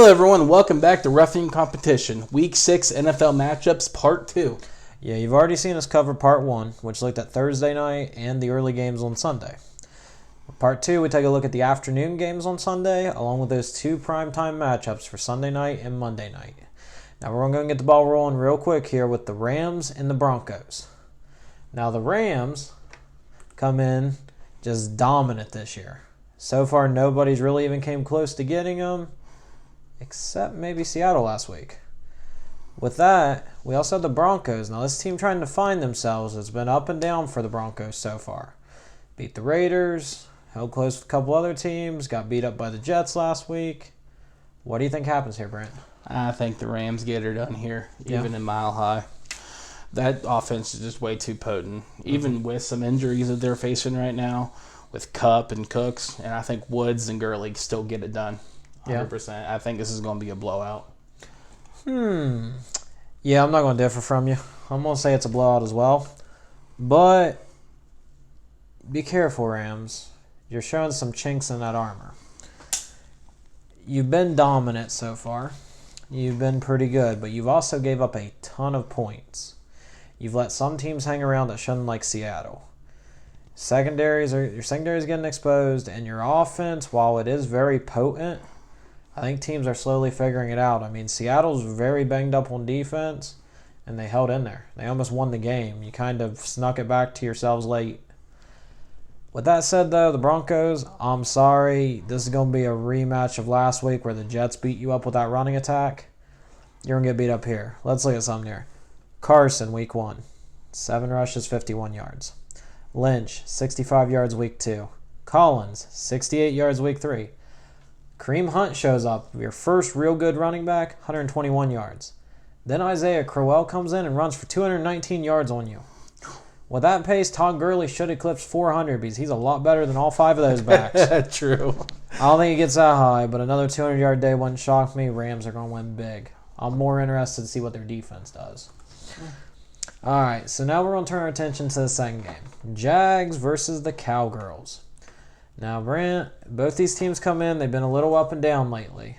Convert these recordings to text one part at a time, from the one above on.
Hello everyone, welcome back to Roughing Competition, Week 6 NFL Matchups, Part 2. Yeah, you've already seen us cover Part 1, which looked at Thursday night and the early games on Sunday. Part 2, we take a look at the afternoon games on Sunday, along with those two primetime matchups for Sunday night and Monday night. Now we're going to get the ball rolling real quick here with the Rams and the Broncos. Now the Rams come in just dominant this year. So far, nobody's really even came close to getting them, except maybe Seattle last week. With that, we also have the Broncos. Now, this team trying to find themselves has been up and down for the Broncos so far. Beat the Raiders, held close with a couple other teams, got beat up by the Jets last week. What do you think happens here, Brent? I think the Rams get her done here, even in Mile High. That offense is just way too potent, even with some injuries that they're facing right now, with Kupp and Cooks, and I think Woods and Gurley still get it done. 100%. I think this is going to be a blowout. Yeah, I'm not going to differ from you. I'm going to say it's a blowout as well. But be careful, Rams. You're showing some chinks in that armor. You've been dominant so far. You've been pretty good, but you've also gave up a ton of points. You've let some teams hang around that shouldn't, like Seattle. Your secondary is getting exposed, and your offense, while it is very potent, I think teams are slowly figuring it out. I mean, Seattle's very banged up on defense, and they held in there. They almost won the game. You kind of snuck it back to yourselves late. With that said, though, the Broncos, I'm sorry. This is going to be a rematch of last week where the Jets beat you up with that running attack. You're going to get beat up here. Let's look at something here. Carson, week 1. 7 rushes, 51 yards. Lynch, 65 yards week 2. Collins, 68 yards week 3. Kareem Hunt shows up, your first real good running back, 121 yards. Then Isaiah Crowell comes in and runs for 219 yards on you. With that pace, Todd Gurley should eclipse 400 because he's a lot better than all 5 of those backs. True. I don't think he gets that high, but another 200-yard day wouldn't shock me. Rams are going to win big. I'm more interested to see what their defense does. All right, so now we're going to turn our attention to the second game. Jags versus the Cowgirls. Now, Brent, both these teams come in. They've been a little up and down lately.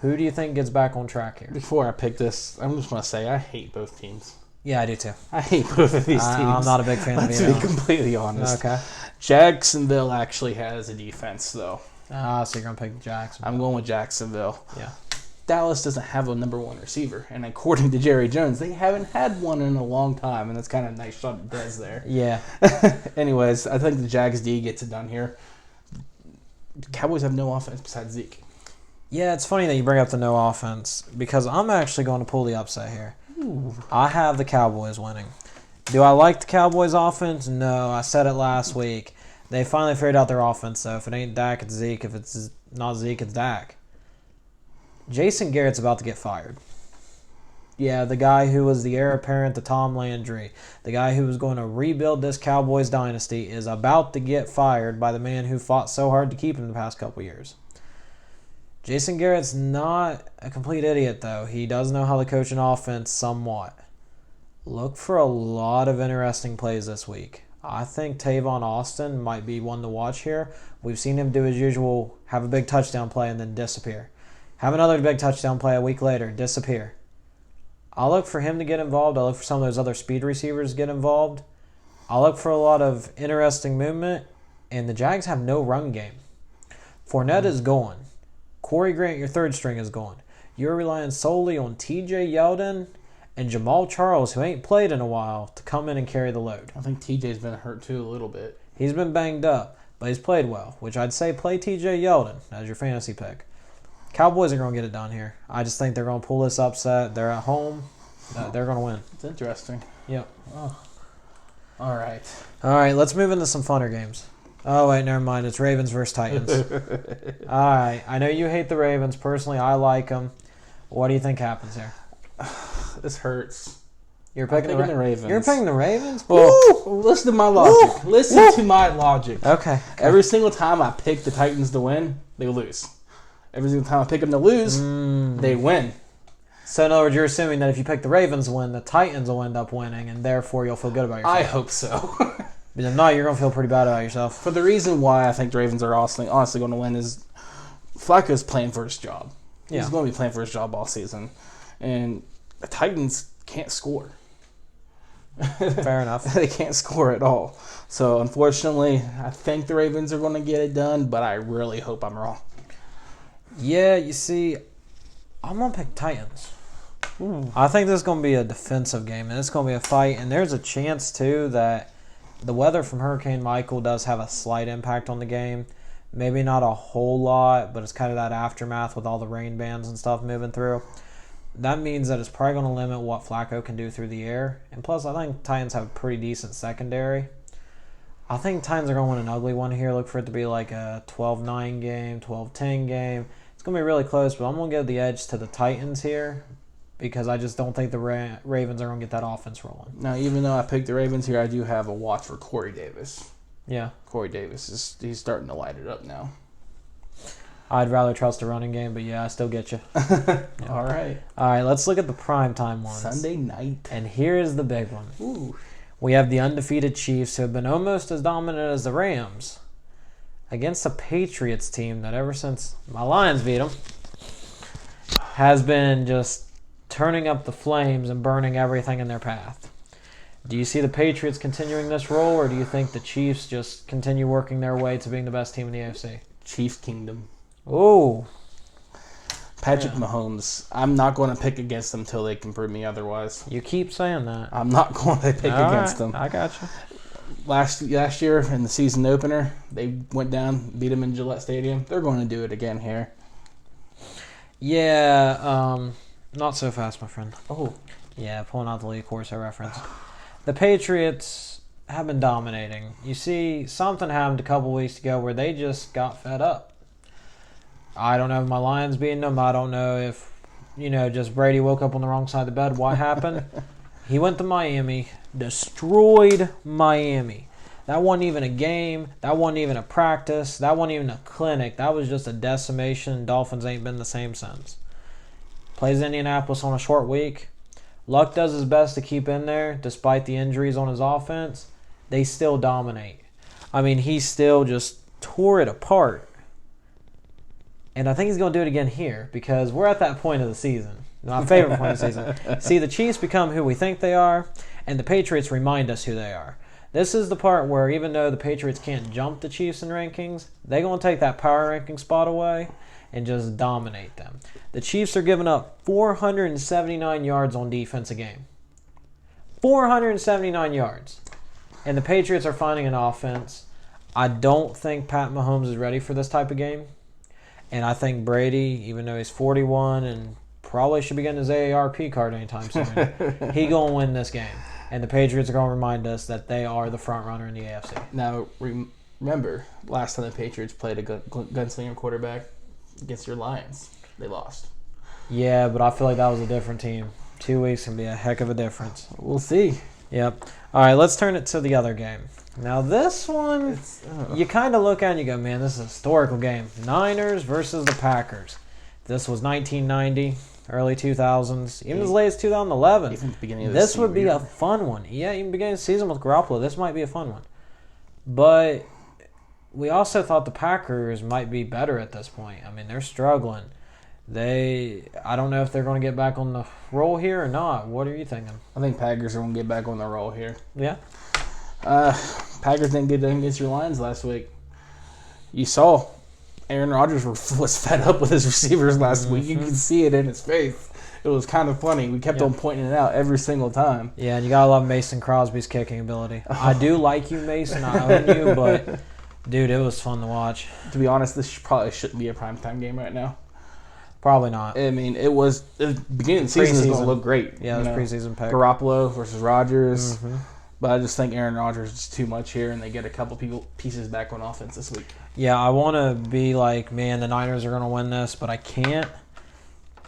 Who do you think gets back on track here? Before I pick this, I'm just going to say I hate both teams. Yeah, I do too. I hate both of these teams. I'm not a big fan of either. To be completely honest. Okay. Jacksonville actually has a defense, though. So you're going to pick Jacksonville. I'm going with Jacksonville. Yeah. Dallas doesn't have a number 1 receiver, and according to Jerry Jones, they haven't had one in a long time, and that's kind of a nice shot at Dez there. Yeah. Anyways, I think the Jags D gets it done here. The Cowboys have no offense besides Zeke. Yeah, it's funny that you bring up the no offense because I'm actually going to pull the upset here. Ooh. I have the Cowboys winning. Do I like the Cowboys offense? No, I said it last week. They finally figured out their offense, though. If it ain't Dak, it's Zeke. If it's not Zeke, it's Dak. Jason Garrett's about to get fired. Yeah, the guy who was the heir apparent to Tom Landry, the guy who was going to rebuild this Cowboys dynasty, is about to get fired by the man who fought so hard to keep him the past couple years. Jason Garrett's not a complete idiot, though. He does know how to coach an offense somewhat. Look for a lot of interesting plays this week. I think Tavon Austin might be one to watch here. We've seen him do his usual, have a big touchdown play and then disappear. Have another big touchdown play a week later, disappear. I'll look for him to get involved. I'll look for some of those other speed receivers to get involved. I'll look for a lot of interesting movement. And the Jags have no run game. Fournette is gone. Corey Grant, your third string, is gone. You're relying solely on T.J. Yeldon and Jamal Charles, who ain't played in a while, to come in and carry the load. I think T.J.'s been hurt too a little bit. He's been banged up, but he's played well, which I'd say play T.J. Yeldon as your fantasy pick. Cowboys are going to get it done here. I just think they're going to pull this upset. They're at home. They're going to win. It's interesting. Yep. Oh. All right. All right, let's move into some funner games. Oh, wait, never mind. It's Ravens versus Titans. All right. I know you hate the Ravens. Personally, I like them. What do you think happens here? This hurts. You're picking the Ravens. You're picking the Ravens? Well, listen to my logic. Listen to my logic. Okay. Every single time I pick the Titans to win, they lose. Every single time I pick them to lose, they win. So, in other words, you're assuming that if you pick the Ravens to win, the Titans will end up winning, and therefore you'll feel good about yourself. I hope so. But if not, you're going to feel pretty bad about yourself. For the reason why I think the Ravens are honestly going to win is Flacco's playing for his job. He's going to be playing for his job all season. And the Titans can't score. Fair enough. They can't score at all. So, unfortunately, I think the Ravens are going to get it done, but I really hope I'm wrong. Yeah, you see, I'm going to pick Titans. I think this is going to be a defensive game, and it's going to be a fight. And there's a chance, too, that the weather from Hurricane Michael does have a slight impact on the game. Maybe not a whole lot, but it's kind of that aftermath with all the rain bands and stuff moving through. That means that it's probably going to limit what Flacco can do through the air. And plus, I think Titans have a pretty decent secondary. I think Titans are going to win an ugly one here. Look for it to be like a 12-9 game, 12-10 game. It's going to be really close, but I'm going to give the edge to the Titans here because I just don't think the Ravens are going to get that offense rolling. Now, even though I picked the Ravens here, I do have a watch for Corey Davis. Yeah. Corey Davis, he's starting to light it up now. I'd rather trust a running game, but yeah, I still get you. Yeah. All right, let's look at the primetime ones. Sunday night. And here is the big one. Ooh. We have the undefeated Chiefs, who have been almost as dominant as the Rams, against a Patriots team that ever since my Lions beat them has been just turning up the flames and burning everything in their path. Do you see the Patriots continuing this role, or do you think the Chiefs just continue working their way to being the best team in the AFC? Chiefs Kingdom. Oh. Patrick Mahomes. I'm not going to pick against them until they can prove me otherwise. You keep saying that. I'm not going to pick against them. I got you. Last year in the season opener, they went down, beat them in Gillette Stadium. They're going to do it again here. Yeah, not so fast, my friend. Oh. Yeah, pulling out the Lee Corso reference. The Patriots have been dominating. You see, something happened a couple weeks ago where they just got fed up. I don't know if my Lions beating them. I don't know if, just Brady woke up on the wrong side of the bed. What happened? He went to Miami, destroyed Miami. That wasn't even a game. That wasn't even a practice. That wasn't even a clinic. That was just a decimation. Dolphins ain't been the same since. Plays Indianapolis on a short week. Luck does his best to keep in there despite the injuries on his offense. They still dominate. I mean, he still just tore it apart. And I think he's going to do it again here because we're at that point of the season. My favorite point of the season. See, the Chiefs become who we think they are, and the Patriots remind us who they are. This is the part where even though the Patriots can't jump the Chiefs in rankings, they're going to take that power ranking spot away and just dominate them. The Chiefs are giving up 479 yards on defense a game. 479 yards. And the Patriots are finding an offense. I don't think Pat Mahomes is ready for this type of game. And I think Brady, even though he's 41 and probably should be getting his AARP card anytime soon, he going to win this game. And the Patriots are going to remind us that they are the front runner in the AFC. Now, remember, last time the Patriots played a gunslinger quarterback against your Lions, they lost. Yeah, but I feel like that was a different team. 2 weeks can be a heck of a difference. We'll see. Yep. All right, let's turn it to the other game. Now, this one, you kind of look at and you go, man, this is a historical game. Niners versus the Packers. This was 1990, early 2000s, even as late as 2011. Even the beginning of this would be a fun one. Yeah, even beginning of the season with Garoppolo, this might be a fun one. But we also thought the Packers might be better at this point. I mean, they're struggling. I don't know if they're going to get back on the roll here or not. What are you thinking? I think Packers are going to get back on the roll here. Yeah? Packers didn't get done against your Lions last week. You saw Aaron Rodgers was fed up with his receivers last week. You could see it in his face. It was kind of funny. We kept on pointing it out every single time. Yeah, and you got to love Mason Crosby's kicking ability. I do like you, Mason. I own you, but, dude, it was fun to watch. To be honest, this probably shouldn't be a primetime game right now. Probably not. I mean, it was the beginning of the season was going to look great. Yeah, it was preseason pick. Garoppolo versus Rodgers. Mm-hmm. But I just think Aaron Rodgers is too much here, and they get a couple pieces back on offense this week. Yeah, I want to be like, man, the Niners are going to win this, but I can't.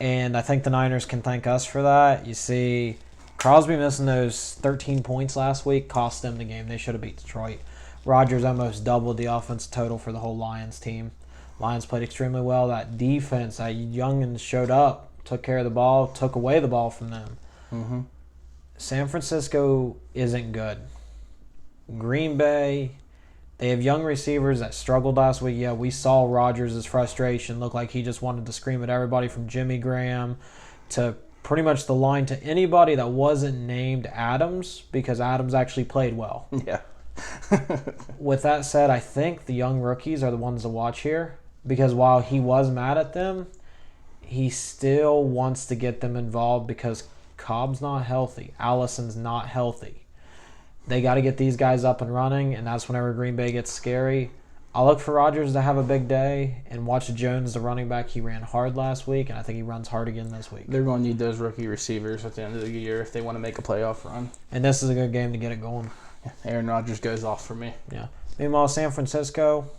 And I think the Niners can thank us for that. You see, Crosby missing those 13 points last week cost them the game. They should have beat Detroit. Rodgers almost doubled the offense total for the whole Lions team. Lions played extremely well. That defense, that youngins showed up, took care of the ball, took away the ball from them. Mm-hmm. San Francisco isn't good. Green Bay, They have young receivers that struggled last week. Yeah, we saw Rodgers' frustration look like he just wanted to scream at everybody from Jimmy Graham to pretty much the line to anybody that wasn't named Adams, because Adams actually played well. Yeah. With that said, I think the young rookies are the ones to watch here, because while he was mad at them, he still wants to get them involved because Cobb's not healthy. Allison's not healthy. They got to get these guys up and running, and that's whenever Green Bay gets scary. I look for Rodgers to have a big day and watch Jones, the running back. He ran hard last week, and I think he runs hard again this week. They're going to need those rookie receivers at the end of the year if they want to make a playoff run. And this is a good game to get it going. Aaron Rodgers goes off for me. Yeah. Meanwhile, San Francisco,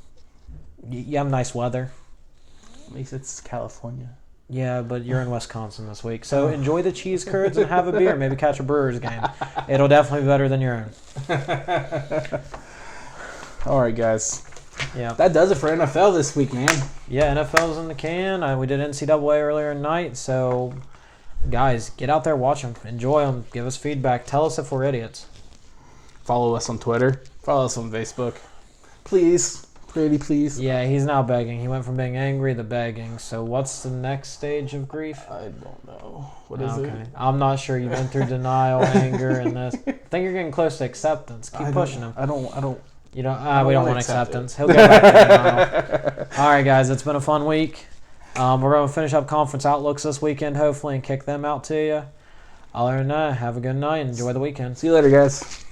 you have nice weather. At least it's California. Yeah, but you're in Wisconsin this week. So enjoy the cheese curds and have a beer. Maybe catch a Brewers game. It'll definitely be better than your own. All right, guys. Yeah. That does it for NFL this week, man. Yeah, NFL's in the can. We did NCAA earlier in night. So, guys, get out there, watch them. Enjoy them. Give us feedback. Tell us if we're idiots. Follow us on Twitter. Follow us on Facebook. Please. Pretty please. Yeah, he's now begging. He went from being angry to begging. So what's the next stage of grief? I don't know. What is it? I'm not sure. You've been through denial, anger, and this. I think you're getting close to acceptance. Keep pushing him. I don't. You don't. We don't want acceptance. He'll go back to denial. All right, guys. It's been a fun week. We're going to finish up conference outlooks this weekend, hopefully, and kick them out to you. Other than that, have a good night and enjoy the weekend. See you later, guys.